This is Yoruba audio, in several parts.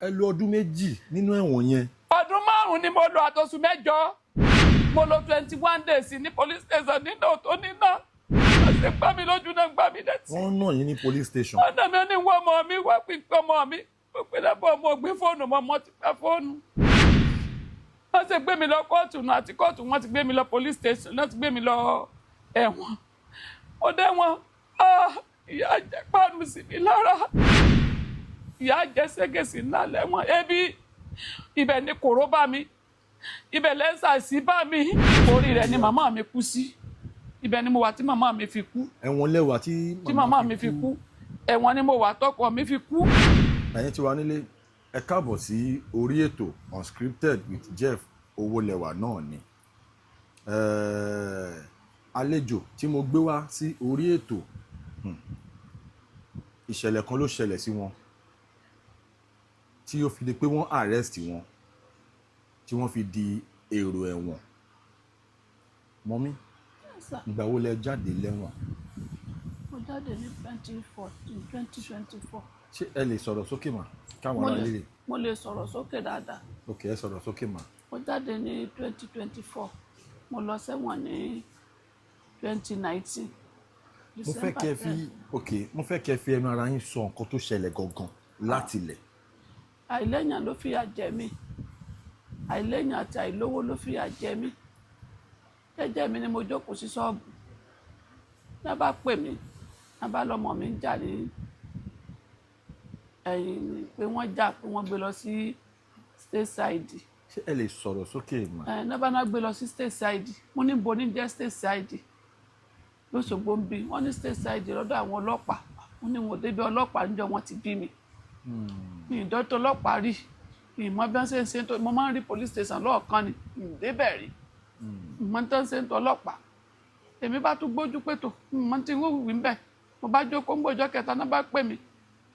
ẹ lò ọdún méjì nínú ẹ̀wọ̀n yẹn. ọdún márùn-ún ni mo lò àtọ̀sù mẹ́jọ mo lò 21 days ní police station nínú tó níná ọ̀sẹ̀ gbá mi lójú náà gbá mi létí. wọ́n nà yín ní police station. ọ̀nà mi ní wọ́n ọmọ mi wá pípẹ́ ọmọ mi ó pé lẹ́bọ̀ ọmọ gbé fóònù mọ́ ti pa fóònù. wọ́n ti gbé mi lọ kóòtù náà àti kóòtù wọ́n ti gbé mi lọ police station náà ti gbé mi lọ ẹ̀wọ̀n. ó dé wọn ìyá jẹ páànù sí mi lára ìyá jẹ ségèsì ńlá lẹ́wọ̀n ebi ibẹ̀ ni kòró bá mi ibẹ̀ lẹ́sà sí bá mi orí rẹ̀ ni màmá mi kú sí ibẹ̀ ni mo wà tí màmá mi fi kú. ẹ̀wọ̀n lẹ́wà tí màmá mi fi kú ẹ̀wọ̀n ni mo wà tọkọ mi fi kú. ẹ̀yin tí wà nílé ẹ káàbọ̀ sí orí ètò Unscripted with Jeff Owólẹwà náà ni àlejò tí mo gbé wá sí orí ètò ìṣẹ̀lẹ̀ kan ló ṣẹlẹ̀ sí wọn tí ó fi di pé wọ́n arrest wọn tí wọ́n fi di èrò ẹ̀wọ̀n. mọ́mí ìgbà wo lẹ jáde lẹ́wọ̀n? mo jáde ní 2024. ṣé ẹ lè sọ̀rọ̀ sókè mà káwọn ará lè. mo lè sọ̀rọ̀ sókè dáadáa. ok ẹ sọ̀rọ̀ sókè mà. mo jáde ní 2024 mo lọ sẹ́wọ̀n ní 2019. mo fẹ́ kẹ́ fi ẹnu ara yín sọ nǹkan tó ṣẹlẹ̀ gangan láti ilẹ̀. àìlẹ́yìn ló fìyà jẹ mí àìlẹ́yìn àti àìlówó ló fìyà jẹ mí jẹ́jẹ́ mi ni mo jókòó sí ṣọ́ọ̀bù ní bá pè mí ní bá lọ́mọ mi ń jà ní ẹ̀yìn pé wọ́n jà pé wọ́n gbé lọ sí state side. ṣé ẹ lè sọ̀rọ̀ sókè mà. ní bá náà gbé lọ sí state side mo ní bo ní jẹ́ state side lóṣogbo ń bí wọ́n ní state side lọ́dọ̀ àwọn ọlọ́pàá wọ́n ní wọn ò débi ọlọ́pàá níjọ́ wọ́n ti bí mi mi ìdọ́tọ̀ ọlọ́pàá rí ìmọ̀ bí wọ́n ṣe ń ṣe tó mo máa ń rí police station lọ́ọ̀kan ni ìdébẹ̀ rí ìmọ̀ tó ń ṣe ń tọ́ ọlọ́pàá èmi bá tún gbójú pé tó ìmọ̀ tí ń wù ń bẹ̀ mo bá jókòó ń gbòjọ́ kẹta náà bá pè mí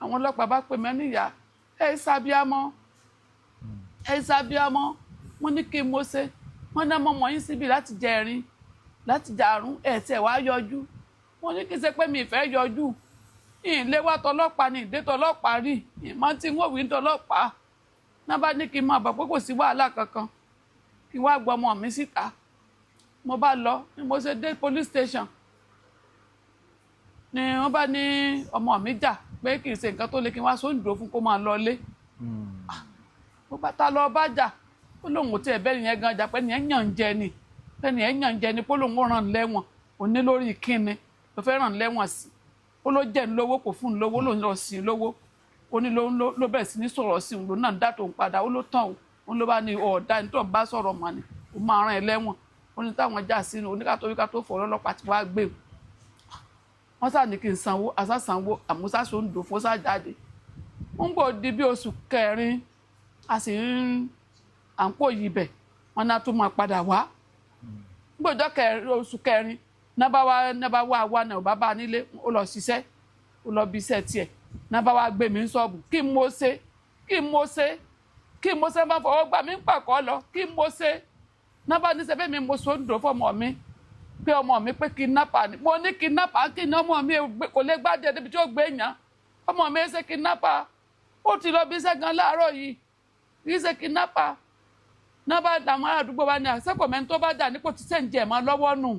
àwọn ọlọ́pàá bá pè mí níyà ẹ sábíàmọ́ wọ́n ní kí n mo ṣe wọ́n ná mọ́mọ́ yín síbi láti jẹrin láti jàrún ẹ̀ tẹ̀ wá yọjú wọ́n ní kí n ṣe pé mi ìfẹ́ yọjú ìléwá tọlọ́pàá ní ìdé tọlọ́pàá rí ìmọ̀ tí wọ́n wí tọlọ́pàá náà bá ní kí n máa bọ̀ pé kò sí wàhálà kankan kí n wá gbọ́ ọmọ mi síta mo bá lọ ni mo ṣe dé police station ni wọ́n bá ní ọmọ mi jà pé kì í ṣe nǹkan tó lè kí n wá sóńdò fún kó máa lọlé mo bá ta lọ bá jà ó lóun ò tiẹ̀ bẹ́ẹ̀ yẹn gan jà pé nìyẹn yàn ń jẹ ni pé nìyẹn yàn ń jẹ ni pé lóun ó ràn lẹ́wọ̀n òní lórí kíni ló fẹ́ ràn lẹ́wọ̀n sí ó ló jẹ́ lówó kò fún un lówó ló ń lọ sí lówó ó ní ló bẹ̀rẹ̀ sí ní sọ̀rọ̀ sí òun ló náà dá tòun padà ó ló tàn òun ló bá ní ọ̀ọ́dá ní tó ń bá sọ̀rọ̀ mọ́ ni ó máa rán ẹ lẹ́wọ̀n ó ní táwọn já sínú oníkàtó fọ̀rọ̀ ọlọ́pàá ti wá gbé wọ́n sá ní kí n sanwó àsásánwó àmúsásó ń dòfó sájáde ń bò di bí oṣù kẹrin a sì ń à ń pò yí bẹ̀ wọ́n náà tún máa padà wá ń gbòjọ́ oṣù kẹrin náà bá wá náà bá bá nílé ó lọ ṣiṣẹ́ ó lọ bí iṣẹ́ tiẹ̀ náà bá wá gbé mi ń ṣọ́ọ̀bù kí n mo ṣe máa fọwọ́ gbà mí ń pàkọ́ lọ kí n mo ṣe náà bá ní sẹ́fẹ́ mi mo so ń dò fọmọ mi pé ọmọ mi pé kidnapper ni mo ní kidnapper kí ni ọmọ mi kò lè gbádẹ débi tí ó gbé yàn ọmọ mi ṣe kidnapper ó ti lọ bí iṣẹ́ gan láàárọ̀ yìí kì í ṣe kidnapper náà bá dàwọn àdúgbò bá ní àṣẹ́kọ̀ọ́mẹ́ni tó bá dà ní kò ti sẹ́ǹjẹ̀ mọ́ lọ́wọ́ nù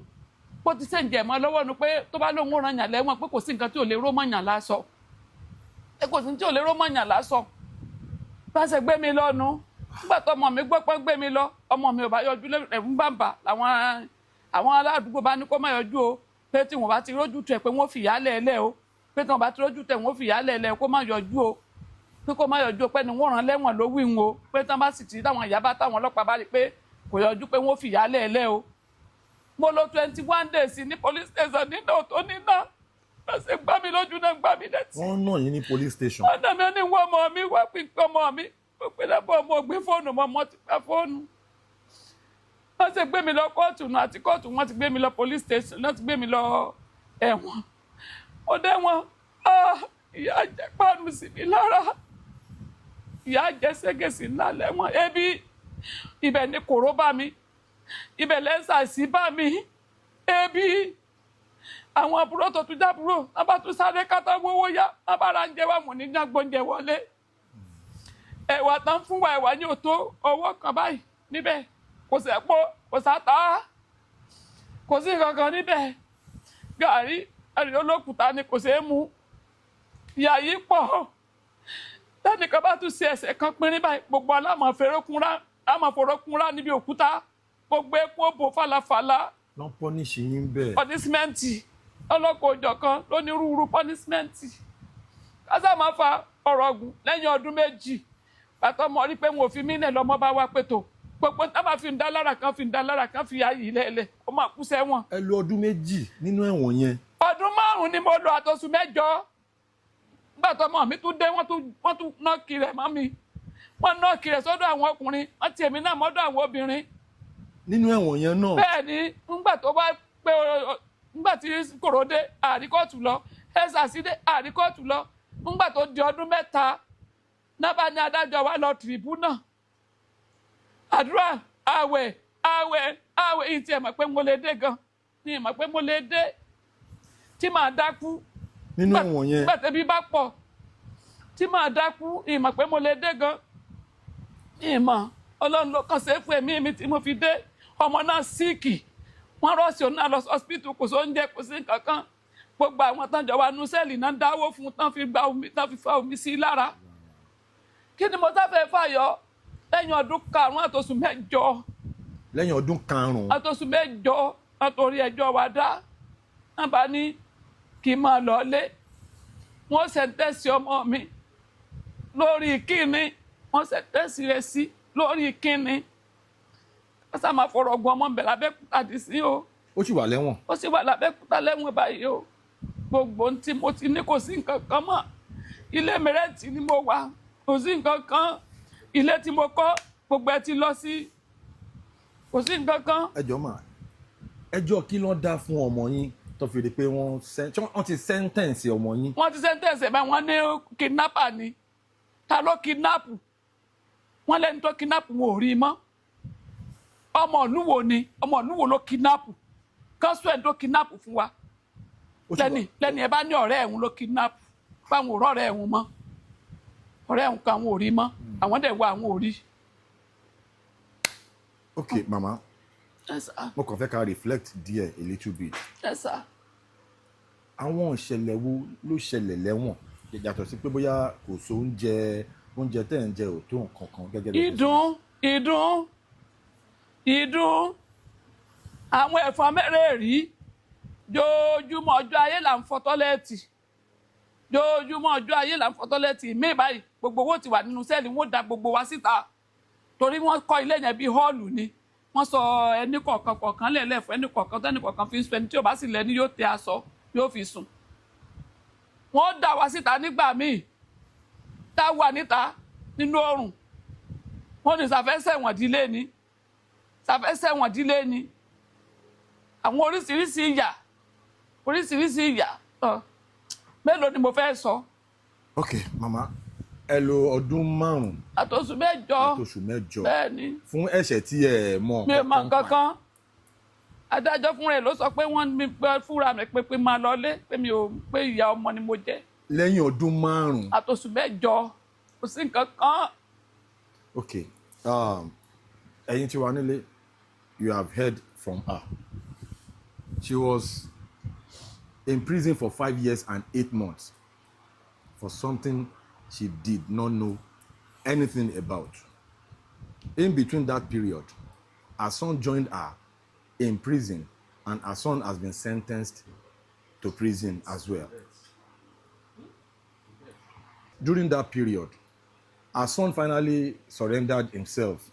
bó ti sẹ́ǹjẹ̀ mọ́ lọ́wọ́ nu pé tó bá lóun ó ràn yàn lẹ́wọ̀n pé kò sí nǹkan tí ò lè ró mọ̀yàn lásọ kò sí tí ò lè ró mọ̀yàn lásọ bá ṣe gbé mi lọ́nu nígbà tó ọmọ mi gbọ́ pé gbé mi lọ ọmọ mi ò bá yọjú ẹ̀rù ń bàbà àwọn aládùúgbò bá ní kó má yọjú o pé tí wọ́n bá ti rójú tẹ̀ pé wọ́n fìyà lẹ́ẹ̀lẹ́ o pé tí wọ́n bá ti rójú tẹ̀ wọ́n fìyà lẹ́ẹ̀lẹ́ kó má yọjú o pé kó má yọjú o pé ni wọ́n rán lẹ́wọ̀n ló wí wọn o pé tí wọ́n bá sì ti táwọn ìyá bá táwọn ọlọ́pàá bá rí pé kò yọjú pé wọ́n fìyà lẹ́ẹ̀lẹ́ o mo lò 21 days ní police station nínú tó níná lọ́sẹ̀ gbá mi lójú náà gbá mi létí. wọ́n nà yín ní police station. ọ̀nà mi ní wọ́n ọmọ mi wá pípẹ́ ọmọ mi ó pé lẹ́bọ̀ ọmọ gbé fóònù mọ́ ti pa fóònù. wọ́n ṣe gbé mi lọ kóòtù náà àti kóòtù wọ́n ti gbé mi lọ police station náà ti gbé mi lọ ẹ̀wọ̀n. ó dé wọn ìyá jẹ páànù sí mi lára ìyá jẹ ségèsì ńlá lẹ́wọ̀n ebi ibẹ̀ ni kòró bá mi ibẹ̀ lẹ́sà sí bá mi ebi àwọn àbúrò tó tún jábúrò wọn bá tún sáré kátà gbówó yá wọn bá ra ń jẹ wà mọ ní jágbóúnjẹ wọlé ẹ̀wà tán fún wa ẹ̀wà ní òtó ọwọ́ kan báyìí níbẹ̀ kò sẹ́pọ̀ kò sátá kò sí kankan níbẹ̀ gàrí ẹ̀rí olókùúta ni kò ṣeé mu ìyà yìí pọ̀ tẹ́nìkan bá tún ṣe ẹsẹ̀ kan pínrín báyìí gbogbo aláàmọ̀ fòrókúnrá níbi òkúta gbogbo epo bò falafala lọ́n pọ́níṣì yín bẹ́ẹ̀. pọ́nísímẹ́ǹtì ọlọ́kọ̀ òjọ̀kan lónírúurú pọ́nísímẹ́ǹtì kásá máa fa ọ̀rọ̀ ọ̀gùn lẹ́yìn ọdún méjì pàtó mọ̀ rí pé wọn ò fi mí lẹ̀ lọ́mọ bá wá pètò gbogbo tá máa fi ń dá lára kan fi ayé lẹ́lẹ̀ ó máa kú sẹ́wọ̀n. ẹ lo ọdún méjì nínú ẹ̀wọ̀n yẹn. ọdún 5 ni mo lò àtọ̀sùn 8 nígbà tó mọ̀ mi tún dé wọ́n tún nọ́ọ̀kì rẹ̀ mọ́ mi wọ́n nọ́ọ̀kì rẹ̀ sọ́dọ̀ àwọn ọkùnrin wọ́n ti èmi náà mọ́dọ̀ àwọn obìnrin. nínú ẹ̀wọ̀n yẹn náà. bẹ́ẹ̀ ni nígbà tí kòròdé àríkọ́ọ̀tù lọ ẹ̀sàsídé àríkọ́ọ̀tù lọ nígbà tó di ọdún 3 náà bá ní adájọ́ wa lọ tìrìbùnà àdúrà àwẹ̀ yìí tí ẹ mọ̀ pé mo lè dé gan ni ẹ mọ̀ pé mo lè dé tí màá dákú nínú ẹ̀wọ̀n yẹn. nígbà tẹ́bí bá pọ̀ tí màá dákú ìmọ̀ pé mo lè dé gan ìmọ̀ ọlọ́run ló kàn ṣe fún ẹ̀mí mi tí mo fi dé ọmọ náà síìkì wọ́n rọ́ọ̀sì òun náà lọ hospital kò sóúnjẹ kò sí kankan gbogbo àwọn tán jọ wà nú sẹ́ẹ̀lì náà dáwó fún tán fi fa omi sí lára kí ni mo sáfẹ́ fàyọ lẹ́yìn ọdún 5 àtòsùn 8 lẹ́yìn ọdún 5 àtòsùn 8 àtòrí ẹjọ́ wa dá wọ́n bá ní kí n máa lọlé wọ́n sẹ̀ńtẹ́sì ọmọ mi lórí kíni wọ́n sẹ̀ńtẹ́sì rẹ̀ sí lórí kíni wọ́n sá máa fọ̀rọ̀ ọgbọ́n ọmọ bẹ̀rẹ̀ Abẹ́òkúta dì sí o. ó sì wà lẹ́wọ̀n. ó sì wà l'Abẹ́òkúta lẹ́wọ̀n báyìí o gbogbo ohun tí mo ti ní kò sí nǹkan kan mọ́ ilé mẹ́rẹ̀ẹ̀tì ni mo wà kò sí nǹkan kan ilé tí mo kọ́ gbogbo ẹ ti lọ sí kò sí nǹkan kan. ẹjọ́ mà ẹjọ́ kí ló dá fún ọmọ yín tó fi di pé wọ́n ti sẹ́ńtẹ̀ǹsì ọmọ yín. wọ́n ti sẹ́ńtẹ̀ǹsì báyìí wọ́n ní kidnapper ni ta ló kidnap wọ́n lẹ́ni tó kidnap wọn ò rí i mọ́ ọmọ ìlúwo ni ọmọ ìlúwo ló kidnap kán sọ ẹ̀ tó kidnap fún wa lẹ́ni ẹ bá ní ọ̀rẹ́ ẹ̀hún ló kidnap báwọn ò rọ́ọ̀rẹ́ ẹ̀hún mọ́ ọ̀rẹ́ ẹ̀hún kan àwọn ò rí mọ́ àwọn dẹ̀ wá àwọn ò rí. ok mama. Yes, sir. mo kàn fẹ́ ká reflect díẹ̀ a little bit. Yes, sir. àwọn ìṣẹ̀lẹ̀ wo ló ṣẹlẹ̀ lẹ́wọ̀n yàtọ̀ sí pé bóyá kò so oúnjẹ tẹ̀ ń jẹ ò tó nǹkan kan gẹ́gẹ́ bí. ìdun àwọn ẹ̀fọn mẹ́rẹ̀ẹ̀rí jójúmọ́ ọjọ́ ayé là ń fọ tọ́lẹ́ẹ̀tì jójúmọ́ ọjọ́ ayé là ń fọ tọ́lẹ́ẹ̀tì mí báyìí gbogbo owó ti wà nínú sẹ́ẹ̀lì wọ́n da gbogbo wa síta torí wọ́n kọ́ ilé yẹn bíi họ́ọ̀lù ni wọ́n sọ ẹni kọ̀ọ̀kan lẹ́lẹ̀ fún ẹni kọ̀ọ̀kan tẹ́ni kọ̀ọ̀kan fi ń sùn ẹni tí ò bá sì lẹ́ni yóò tẹ aṣọ yóò fi sùn. wọ́n dá wa síta nígbà míì tá a wà níta nínú oòrùn wọ́n ní ṣàfẹ́sẹ̀ wọ̀n dílé ni àwọn oríṣiríṣi ìyà mélòó ni mo fẹ́ sọ. ok mama ẹ lo ọdún 5 àtòsùn 8 bẹ́ẹ̀ ni fún ẹ̀ṣẹ̀ tí ẹ mọ̀ mi ò mọ̀ kankan adájọ́ fúnra ẹ̀ ló sọ pé wọ́n mi pẹ́ fúnra mi pé máa lọlé pé mi ò pé ìyá ọmọ ni mo jẹ́. lẹ́yìn ọdún 5 àtòsùn 8 kò sí nǹkan kan. ok ẹ̀yin tí wà nílé you have heard from her she was in prison for 5 years and 8 months for something she did not know anything about. In between that period, her son joined her in prison, and her son has been sentenced to prison as well. During that period, her son finally surrendered himself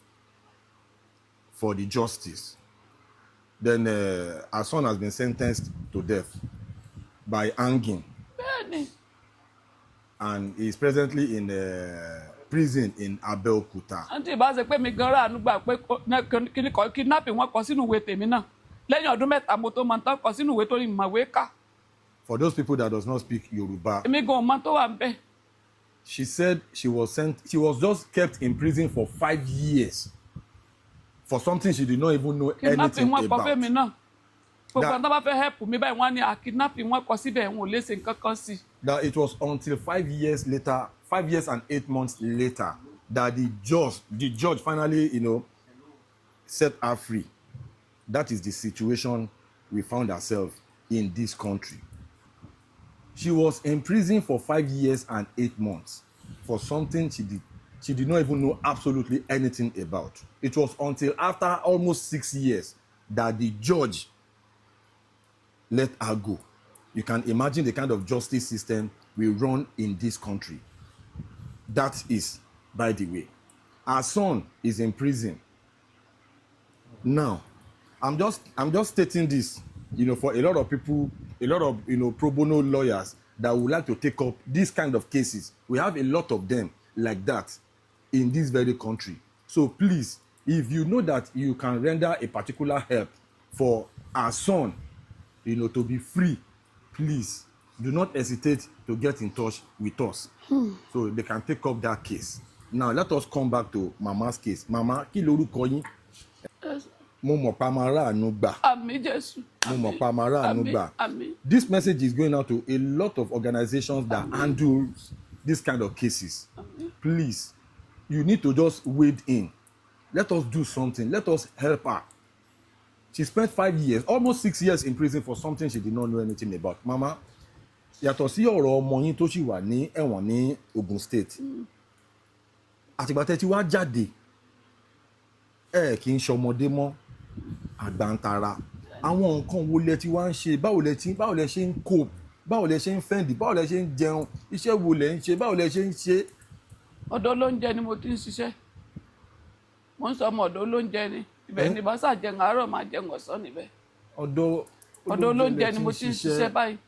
for the justice. Then her son has been sentenced to death by hanging. Bẹ́ẹ̀ni. And he is presently in prison in Abẹ́òkúta. àǹtí ìbá ṣe pé mi gan ráàánú gbà pé kidnapping wọn kọ sínú ìwé tèmi náà lẹ́yìn ọdún 3 mo tó máa ń tán kọ sínú ìwé tó ní ìmọ̀wé kà. For those people that does not speak Yoruba, èmi gan ọmọ tó wà ń bẹ̀. she said she was just kept in prison for 5 years for something she did not even know anything wọn kọ fẹ́mi about. náà gbogbo àwọn tó bá fẹ́ help mi báyìí wọ́n á ní kidnapping wọn kọ síbẹ̀ wọn ò lè ṣe nǹkan kan sí. That it was until 5 years later, 5 years and 8 months later, that the judge finally, set her free. That is the situation we found ourselves in this country. She was in prison for 5 years and 8 months for something she did not even know absolutely anything about. It was until after almost 6 years that the judge let her go. You can imagine the kind of justice system we run in this country. That is, by the way, our son is in prison. Now, I'm just stating this, for a lot of people, a lot of, pro bono lawyers that would like to take up these kind of cases. We have a lot of them like that in this very country. So please, if you know that you can render a particular help for our son, to be free, please do not hesitate to get in touch with us so they can take up that case. Now, let us come back to Mama's case. Mama, kí lorúkọ yín? Mo mọ̀ pa máa ráàánú gbà. Àmín Jésù. Mo mọ̀ pa máa ráàánú gbà. Àmín. This message is going out to a lot of organizations that handle this kind of cases. Please, you need to just wade in. Let us do something. Let us help her. She spent 5 years, almost 6 years in prison for something she did not know anything about. Mama, yàtọ̀ sí ọ̀rọ̀ ọmọ yín tó ṣì wà ní ẹ̀wọ̀n ní Ogun State. Àtìgbà tẹ́ ti wá jáde, kì í ṣọmọdé mọ́, àgbàntara. Àwọn nǹkan wo lẹ ti wá ń ṣe? Báwo lẹ ṣe ń cope? Báwo lẹ ṣe ń fẹ́ǹdì? Báwo lẹ ṣe ń jẹun? Iṣẹ́ wo lẹ ń ṣe? Báwo lẹ ṣe ń ṣe? Ọ̀dọ̀ olóúnjẹ ni mo ti ń ṣiṣẹ́. Mo ń sọ ọmọ ọ̀dọ̀ olóúnjẹ ni. Ibẹ̀ ni bá sà jẹun àárọ̀ máa jẹun ọ̀sán níbẹ̀. Ọ̀dọ̀ olóúnjẹ ni mo ti ń ṣiṣẹ́ báyìí.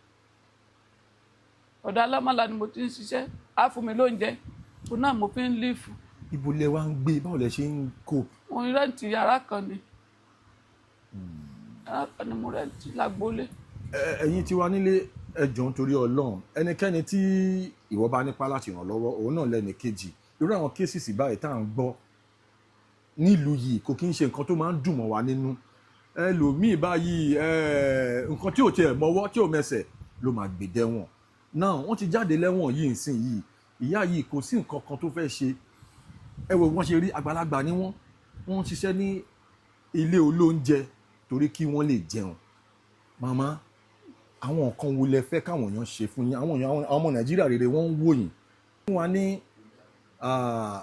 Ọ̀dọ̀ alámàlà ni mo ti ń ṣiṣẹ́. Á fún mi lóúnjẹ. Òun náà mo fi ń lífù. Ibo lẹ wá ń gbé? Báwo lẹ ṣe ń cope? Mo rẹ́ǹtì yàrá kan ni. Yàrá kan ni mo rẹ́ǹtì lágbólé. Ẹ̀yin tí wà nílé, ẹ jọ̀ọ́ nítorí Ọlọ́run. Ẹnikẹ́ni tí ìwọ bá nípa láti ràn lọ́wọ́, òun náà lẹ́ni kejì. Irú àwọn cases báyìí tá à ń gbọ́ nílùú yìí kò kí ń ṣe nǹkan tó máa ń dùn mọ́ wa nínú. Ẹlòmíì báyìí nǹkan tí ò tiẹ̀ mọ́wọ́ tí ò mẹsẹ̀ ló máa gbé dẹ́wọ̀n. Náà wọ́n ti jáde lẹ́wọ̀n yìí nsìn yìí. Ìyá yìí kò sí nǹkan kan tó fẹ́ ṣe. Ẹ wo wọ́n ṣe rí, àgbàlagbà ni wọ́n ń ṣiṣẹ́ ní ilé olóúnjẹ torí kí wọ́n lè jẹun. Màmá, àwọn nǹkan wo lẹ fẹ́ káwọn èèyàn ṣe fún yín? Àwọn ọmọ Nàìjíríà rere wọ́n ń wò yín. Fún wa ní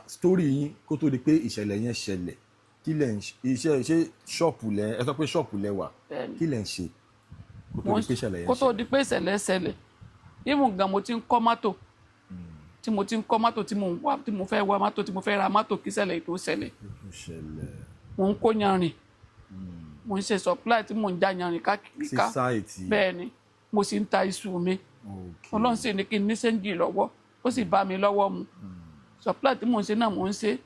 story yín kó tó di pé ìṣẹ̀lẹ̀ yẹn ṣẹlẹ̀. Kí lẹ̀ ń ṣe? Ṣé ṣọ́ọ̀pù lẹ? Ẹ sọ pé ṣọ́ọ̀pù lẹ wà. Kí lẹ̀ ń ṣe kó tó di pé ìṣẹ̀lẹ̀ yẹn ṣẹlẹ̀? Kó tó di pé ìṣẹ̀lẹ̀ ṣẹlẹ̀. Even gan mo ti ń kọ́ mọ́tò. Tí mo ti ń kọ́ mọ́tò tí mo ń wá, tí mo fẹ́ wá mọ́tò, tí mo fẹ́ ra mọ́tò kí ìṣẹ̀lẹ̀ yìí tó ṣẹlẹ̀. Mo ń kó yanrìn. Mo ń ṣe supply tí mo ń já yanrìn káàkiri ká. Bẹ́ẹ̀ ni, mo sì ń ta iṣu mi. Ọlọ́run sì ní kí n ní ṣéǹjì lọ́wọ́. Ó sì bá mi lọ́wọ́ mu. Supply tí mo ń ṣe náà mo ń ṣe.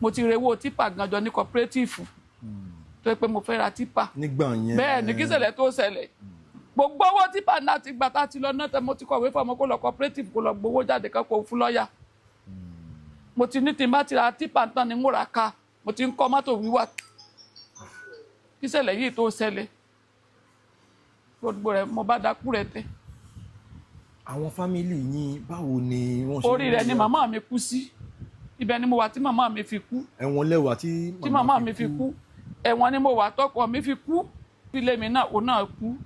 Mo ti rewó tipa ganjọ ní cooperative. Tó yẹ pé mo fẹ́ ra tipa. Nígbà yẹn. Bẹ́ẹ̀ ni kí ìṣẹ̀lẹ̀ tó ṣẹlẹ̀. Gbogbo owó tipa náà ti gbà tá ti lọ náà tẹ mo ti kọ̀wé fún ọmọ kó lọ cooperative kó lọ gbowó jáde kan kó fún lọ́ọ̀yà. Mo ti ní tí n bá ti ra tipa tán ni n ó ra ká. Mo ti ń kọ́ mọ́tò wíwà. Kí ìṣẹ̀lẹ̀ yìí tó ṣẹlẹ̀. Gbogbo rẹ̀ mo bá dákú rẹ̀ tẹ́. Àwọn fámìlì yín báwo ni wọ́n ṣe? Orí rẹ̀ ni màmá mi kú sí. Ibẹ̀ ni mo wà tí màmá mi fi kú. Ẹ̀wọ̀n lẹ́wà tí màmá mi fi kú. Ẹ̀wọ̀n ni mo wà tọkọ mi fi kú. Ilé mi náà òun náà kú.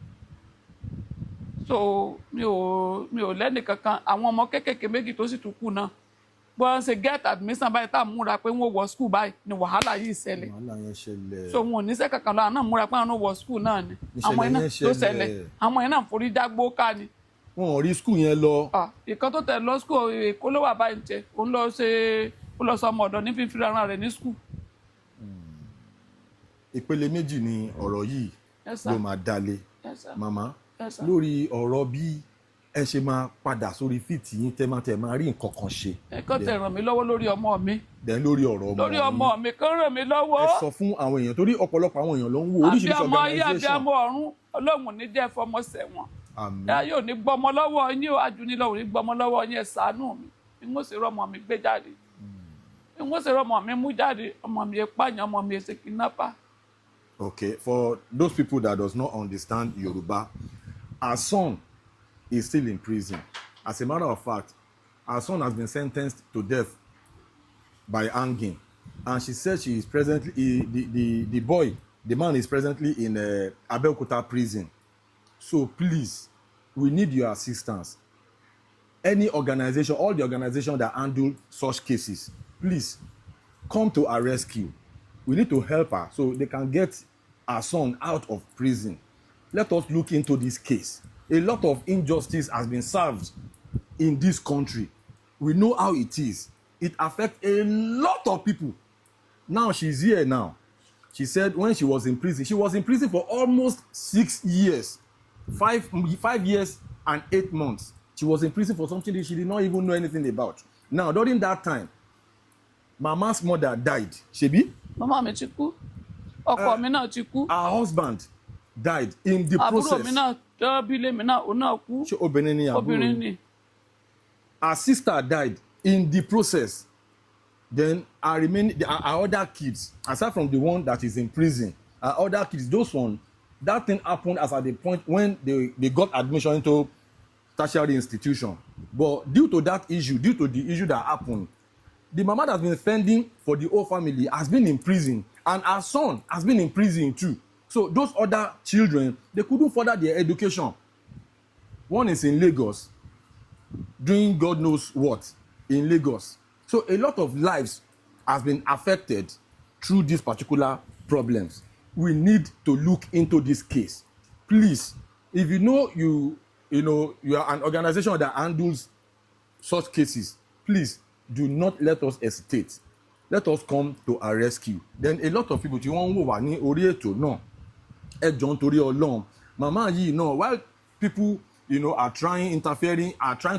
So mi ò lẹ́nì kankan. Àwọn ọmọ kékèké méjì tó sì tún kú náà. Bọ́n ṣe get admission báyìí tá à ń múra pé wọ́n wọ school báyìí ni wàhálà yìí ṣẹlẹ̀. Wàhálà yẹn ṣẹlẹ̀. So wọn ò níṣẹ́ kankan lọ àná múra pé àwọn wọ school náà ni. Àwọn iná tó ṣẹlẹ̀. Àwọn iná forí jágbó ká ni. Wọn ò rí school yẹn lọ. Ìkan tó tẹ̀ lọ school Èkó ló wà báyìí jẹ. Ó lọ sọ ọmọ ọ̀dọ̀ ní fífi ara rẹ̀ ní school. Ìpele méjì ni ọ̀rọ̀ yìí ló máa dalé. Màmá, lórí ọ̀rọ̀ bí ẹ ṣe máa padà sórí fíìtì yín tẹ́ máa rí nǹkan kan ṣe. Ẹ̀kan tẹ̀ ràn mí lọ́wọ́ lórí ọmọ mi. Then lórí ọ̀rọ̀ ọmọ mi. Lórí ọmọ mi kan ràn mí lọ́wọ́. Ẹ sọ fún àwọn èèyàn torí ọ̀pọ̀lọpọ̀ àwọn èèyàn ló ń wo oríṣiríṣi organization. Àbí ọmọ ayé àbí ọmọ ọ̀run Ọlọ́run ní jẹ́ fọmọ sẹ̀wọ̀n. Àmín. Ẹ yóò ní gbọmọ lọ́wọ́ yín o, ajúnilọ́wọ́ ní gbọmọ lọ́wọ́ yín, ẹ ṣàánú mi. N ó sì rọmọ mi gbé jáde. N ó sì rọmọ mi mú jáde. Ọmọ mi pààyàn, ọmọ mi ṣe kidnapper. Okay, for those people that does not understand Yoruba, our son is still in prison. As a matter of fact, our son has been sentenced to death by hanging, and she said she is presently the man is presently in Abeokuta prison. So please, we need your assistance. Any organization, all the organizations that handle such cases, please come to our rescue. We need to help her so they can get our son out of prison. Let us look into this case. A lot of injustice has been served in this country. We know how it is. It affects a lot of people. Now she's here now. She said when she was in prison for almost 6 years. 5 years and 8 months. She was in prison for something that she did not even know anything about. Now, during that time, Mama's mother died. Shebi? Mama mi ti kú. Ọkọ mi náà ti kú. Her husband died in the process. Àbúrò mi náà tó bí lé mi náà òun náà kú. Ṣé obìnrin ni àbúrò? Obìnrin ni. Her sister died in the process. Then her other kids, aside from the one that is in prison, her other kids, those ones, that thing happened as at the point when they got admission into tertiary institution. But due to the issue that happened, the mama that's been fending for the whole family has been in prison, and her son has been in prison too. So those other children, they couldn't further their education. One is in Lagos, doing God knows what in Lagos. So a lot of lives has been affected through these particular problems. We need to look into this case. Please, if you know you are an organization that handles such cases, please do not let us hesitate. Let us come to our rescue. Then a lot of people tí wọ́n ń wò wá ní orí ètò náà, ẹ jọ̀ọ́ nítorí Ọlọ́run, màmá yìí náà, while people are trying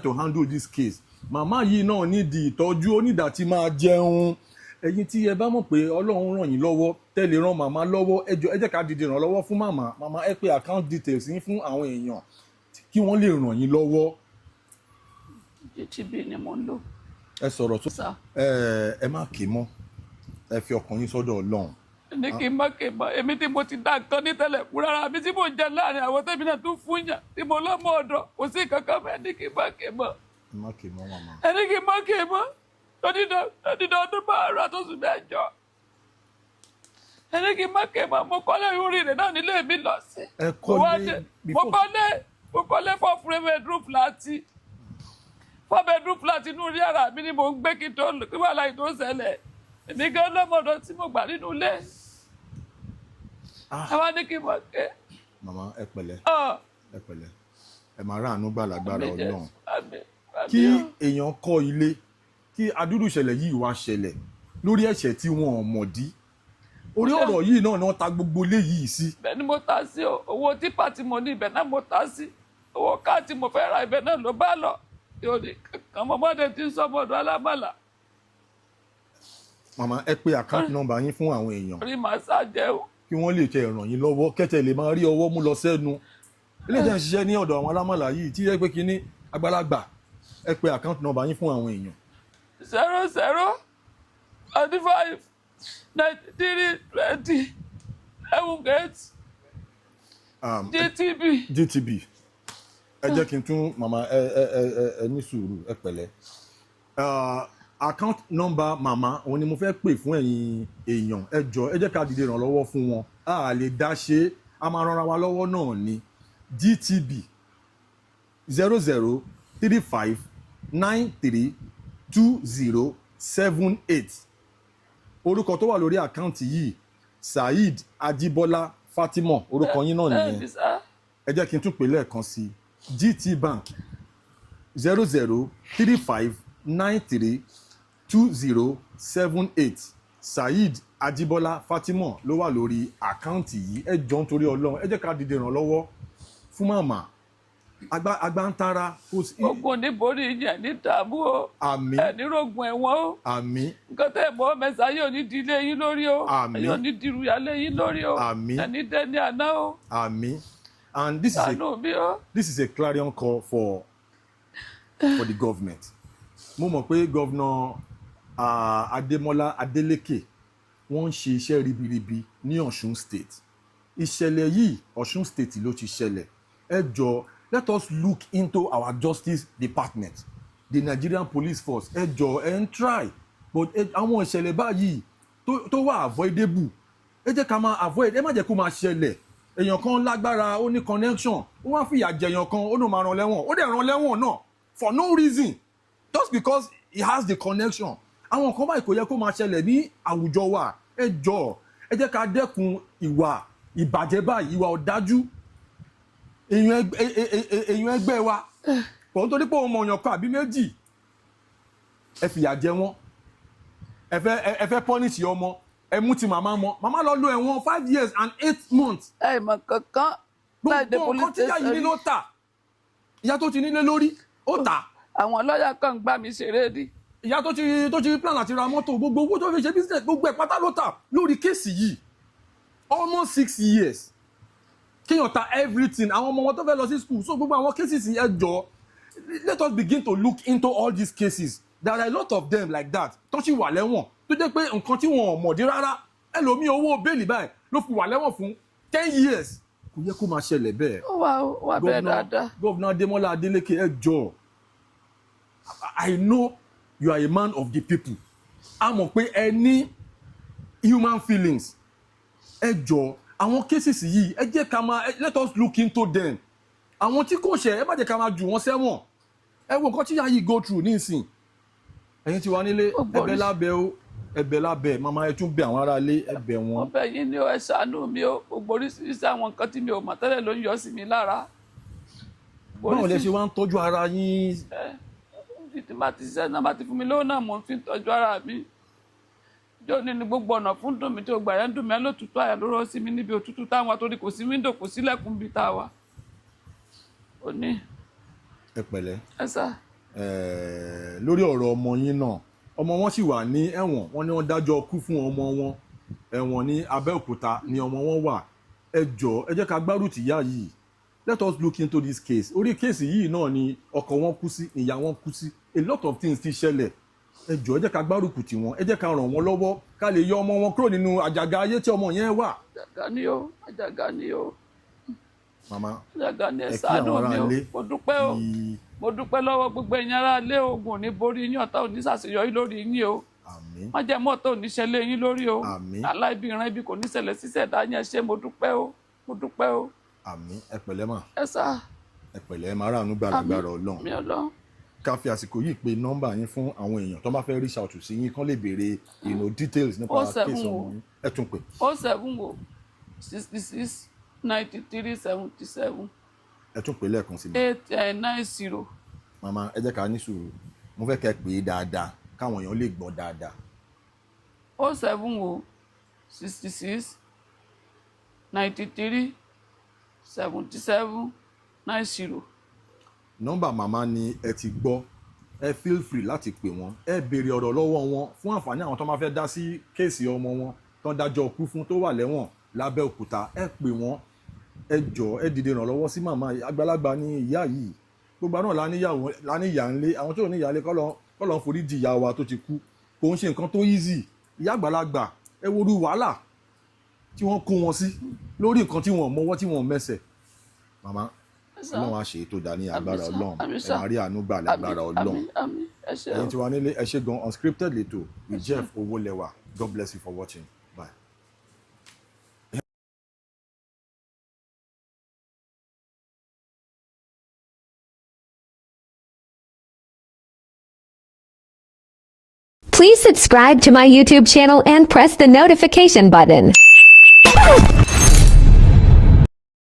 to handle this case, màmá yìí náà nídìí ìtọ́jú, ó nídìí àti máa jẹun. Ẹ̀yin tí ẹ bá mọ̀ pé Ọlọ́run ràn yín lọ́wọ́, tẹ́lẹ̀ ràn màmá lọ́wọ́, ẹ jẹ́ ká dìde ràn lọ́wọ́ fún màmá ẹ pé account details yín fún àwọn èèyàn kí wọ́n lè ràn yín lọ́wọ́. GTB ni mo ń lò. Ẹ sọ̀rọ̀ tó ẹ má ké mọ́, ẹ fi ọkàn yín sọ́dọ̀ Ọlọ́run. Ní kí n má ké mọ́, èmi tí mo ti dá nǹkan ní tẹ́lẹ̀ kú rárá, mi tí mo jẹ láàrin àwọn tẹ́mi náà tún fún yàn, tí mo lọ́mọ ọ̀dọ̀, kò sí kankan mọ́, ní kí n má ké mọ́. Ẹ má ké mọ́ màmá. Ẹni kí n má ké mọ́, lọ́dídọ̀ ọdún márùn-ún àtọ́sùn mẹ́jọ. Ẹni kí n má ké mọ́, mo kọ́lé orí rẹ̀ náà nílé mi lọ sí. Ẹ kọ́lé Mo kọ́lé 4 bedroom flat. 4 bedroom flat inú rí ara mi ni mo ń gbé kí wàhálà yìí tó ṣẹlẹ̀. Èmi gan lọ́mọdọ̀ tí mo gbà nínú ilé. Ẹ wá ní kí n má ké. Màmá ẹ pẹ̀lẹ́, ẹ pẹ̀lẹ́, ẹ máa ráàánú gbà lágbára Ọlọ́run. Kí èèyàn kọ́ ilé, kí adúrú ìṣẹ̀lẹ̀ yìí wá ṣẹlẹ̀ lórí ẹ̀ṣẹ̀ tí wọn ò mọ̀dí. Orí ọ̀rọ̀ yìí náà ni wọ́n ta gbogbo ilé yìí sí. Ibẹ̀ ni mo ta sí o, owó típà tí mo ní ibẹ̀ náà mo ta sí, owó káà tí mo fẹ́ ra ibẹ̀ náà ló bá lọ. Yóò ní kankan mọ́mọ́dé tí ń sọ́mọ́dọ̀ alámàlà. Màmá ẹ pé account number yín fún àwọn èèyàn. Orí màá ṣàjẹ́ o. Kí wọ́n lè tẹ ràn yín lọ́wọ́, kẹ́tẹ̀ lè máa rí ọwọ́ mú lọ sẹ́nu. Ilé ìjẹun ṣiṣẹ́ ní ọ̀dọ̀ àwọn alámàlà yìí tí yẹ pé kí ní àgbàlagbà, ẹ pé account number yín fún àwọn èèyàn. 00 25 93 20 78 GTB. Ẹ jẹ́ kí n tún màmá ẹ ní sùúrù, ẹ pẹ̀lẹ́. Account number màmá òun ni mo fẹ́ pè fún ẹ̀yin èèyàn. Ẹ jọ̀ọ́ ẹ jẹ́ ká dìde ìrànlọ́wọ́ fún wọn. A lè dá ṣe, a máa ràn wa lọ́wọ́ náà ni. GTB 00 35 93 20 78. Orúkọ tó wà lórí àkáǹtì yìí, Saheed Ajibola Fatima, orúkọ yín náà nìyẹn. Ẹ jẹ́ kí n tún pè lẹ́ẹ̀kan sí GT Bank 00 35 93 20 78. Saheed Ajibola Fatima ló wà lórí àkáǹtì yìí. Ẹ jọ̀ọ́ nítorí Ọlọ́run, ẹ jẹ́ ká dìde ìrànlọ́wọ́ fún màmá. Agbántara. Ogun níborí yẹn ní dààmú o. Àmín. Ẹni rògùn ẹ̀wọ̀n o. Àmín. Nǹkan tẹ́ ẹ̀ mọ́ mẹ́sà yóò ní di ilé yín lórí o. Àmín. Yóò ní di ìrùyàlé yín lórí o. Àmín. Ẹni dẹ́ni àná o. Àmín. And this is a clarion call for the government. Mo mọ̀ pé Governor Adémọ́lá Adélékè wọ́n ń ṣe iṣẹ́ ribiribi ní Ọ̀ṣun State. Ìṣẹ̀lẹ̀ yìí Ọ̀ṣun State ló ti ṣẹlẹ̀. Ẹ jọ̀ọ́, let us look into our justice department, the Nigerian police force. Ẹ jọ̀ọ́, ẹ ń try but àwọn ìṣẹ̀lẹ̀ báyìí tó wà avoidable ẹ jẹ́ ká máa avoid, ẹ má jẹ́ kó máa ṣẹlẹ̀. Èèyàn kan lágbára, ó ní connection, ó wá fìyà jẹ èèyàn kan, ó ló máa rán lẹ́wọ̀n, ó dẹ̀ rán lẹ́wọ̀n náà for no reason, just because he has the connection. Àwọn kan báyìí kò yẹ kó máa ṣẹlẹ̀ ní àwùjọ wa. Ẹ jọ̀ọ́ ẹ jẹ́ ká dẹ́kun ìwà ìbàjẹ́ báyìí, ìwà ọ̀dájú. Èèyàn ẹgbẹ́ wa kò ń torí pé òun mọ èèyàn kan àbí méjì ẹ fìyà jẹ wọ́n, ẹ fẹ́ punish ọmọ, ẹ mú ti màmá lọ lo ẹ̀wọ̀n 5 years and 8 months. ẹ mọ̀ kankan láìdé gbogbo nǹkan tí ìyá yìí ní ló tà, ìyá tó ti nílé lórí ó tà. àwọn lọ́ọ̀yà kan gbá mi ṣeré rí. ìyá tó ti plan àti ra mọ́tò, gbogbo owó tó fi ṣe business, gbogbo ẹ̀ pátá ló tà lórí kéèsì yìí almost 6 years. Kéèyàn ta everything, àwọn ọmọ wọn tó fẹ́ lọ sí school, so gbogbo àwọn cases yìí ẹ jọ̀ọ́, let us begin to look into all these cases. There are a lot of them like that tó sì wà lẹ́wọ̀n tó jẹ́ pé nǹkan tí wọn ò mọ̀dí rárá, ẹlòmíì owó bẹ́ẹ̀lì báyìí ló fi wà lẹ́wọ̀n fún 10 years. Kò yẹ kó máa ṣẹlẹ̀ bẹ́ẹ̀. ó wà bẹ́ẹ̀ dáadáa. Gọ́vnà Adémọ́lá Adélékè ẹ jọ̀ọ́, I know you are a man of the people. A mọ̀ pé ẹ ní human feelings. Ẹ jọ̀ọ́ àwọn cases yìí ẹ jẹ́ ká máa, let us look into them. Àwọn tí kò ṣẹ̀ ẹ má jẹ́ ká máa jù wọ́n sẹ́wọ̀n. Ẹ wo nǹkan tí ìyá yìí go through nísìn. Ẹ̀yin tí wà nílé ẹ̀bẹ̀ lábẹ́ o, ẹ̀bẹ̀ lábẹ́ màmá ẹ tún bẹ̀ àwọn ará ilé, ẹ bẹ̀ wọ́n. ọbẹ̀ yín ni ẹ ṣàánú mi o, gbogbo oríṣiríṣi àwọn nǹkan tí mi ò mọ̀ tẹ́lẹ̀ ló ń yọ sí mi lára. Báwo lẹ ṣe wá ń tọ́jú ara yín? Tí bá ti ṣiṣẹ́ náà bá ti fún mi lówó náà mò ń fi tọ́jú ara mi. Jọ́ ní gbogbo ọ̀nà fún dùn mí tí ó gbà yẹn ń dùn mí, lótútù àyà ló rọ́ sí mi níbi òtútù táwọn torí kò sí wíńdò kò sílẹ̀kùn bí tá a wà. Ó ní. Ẹ pẹ̀lẹ́. Ẹ sá. Lórí ọ̀rọ̀ ọmọ yín náà, ọmọ wọn sì wà ní ẹ̀wọ̀n, wọ́n ní wọ́n dájọ́ kú fún ọmọ wọn, ẹ̀wọ̀n ní Abẹ́òkúta ni ọmọ wọn wà. Ẹ jọ̀ọ́ ẹ jẹ́ ká gbárùtì ìyá yìí, let us look into this case. Orí kéèsì yìí náà ni ọkọ wọn kú sí, ìyá wọn kú sí, a lot of things ti ṣẹlẹ̀. Ẹ jọ̀ọ́ ẹ jẹ́ ká gbárùkù tì wọ́n, ẹ jẹ́ ká ràn wọ́n lọ́wọ́ ká lè yọ ọmọ wọn kúrò nínú àjàgà ayé tí ọmọ yẹn wà. Àjàgà ni o, àjàgà ni o. Màmá àjàgà ni ẹ ṣàánú mi o, mo dúpẹ́ o, mo dúpẹ́ lọ́wọ́ gbogbo ẹ̀yin ará ilé, ogun ò ní borí yín, ọ̀tá ò ní ṣàṣeyọrí lórí yín o. Àmín. Má jẹ́ mọ́tò ò ní ṣẹlẹ̀ yín lórí o. Àmín. Aláìbí ìran ibi kò ní ṣẹlẹ̀ síṣẹ̀dá yín, ẹ ṣé mo dúpẹ́ o, mo dúpẹ́ o. Àmín. Ẹ pẹ̀lẹ́ mà. Ẹ sá. Ẹ pẹ̀lẹ́, ẹ máa ráàánú gbà lágbára Ọlọ́run. Mi Ọlọ́run. Ká fi àsìkò yìí pe nọ́mbà yín fún àwọn èèyàn tó bá fẹ́ reach out sí yín kán lè béèrè details nípa case ọmọ yín. Ẹ tún pè. 07 66 93 77. Ẹ tún pè lẹ́ẹ̀kan sí mi. 890. Màmá ẹ jẹ́ ká ní sùúrù, mo fẹ́ kẹ́ pè é dáadáa káwọn èèyàn lè gbọ́ dáadáa. 07 66 93 77 90. Nọ́mbà màmá ni ẹ ti gbọ́, ẹ feel free láti pè wọ́n, ẹ béèrè ọ̀rọ̀ lọ́wọ́ wọn fún àǹfààní àwọn tó máa fẹ́ dá sí kéèsì ọmọ wọn tó dájọ́ kú fún tó wà lẹ́wọ̀n l'Abẹ́òkúta. Ẹ pè wọ́n, ẹ jọ̀ọ́ ẹ dìde ìrànlọ́wọ́ sí màmá yìí, àgbàlagbà ni ìyá yìí, gbogbo náà láníyà ńlé, àwọn tó ní ìyá ńlé kọ́ lọ́n forí jì ìyá wa tó ti kú, kò ń ṣe nǹkan tó easy. Ìyá àgbàlagbà ẹ wo irú wàhálà tí wọ́n kó wọn sí lórí nǹkan tí wọ́n mọwọ́ tí wọ́n mẹ́sẹ̀. Màmá Ọlọ́run á ṣe ètò dá ní agbára Ọlọ́run, ẹ máa rí àánú gbà lágbára Ọlọ́run. Ẹ̀yin tí wà nílé ẹ ṣé gan. Unscripted lẹ́tọ̀ with Jeff Owólẹ́wà. God bless you for watching. Bye. Please subscribe to my YouTube channel and press the notification button.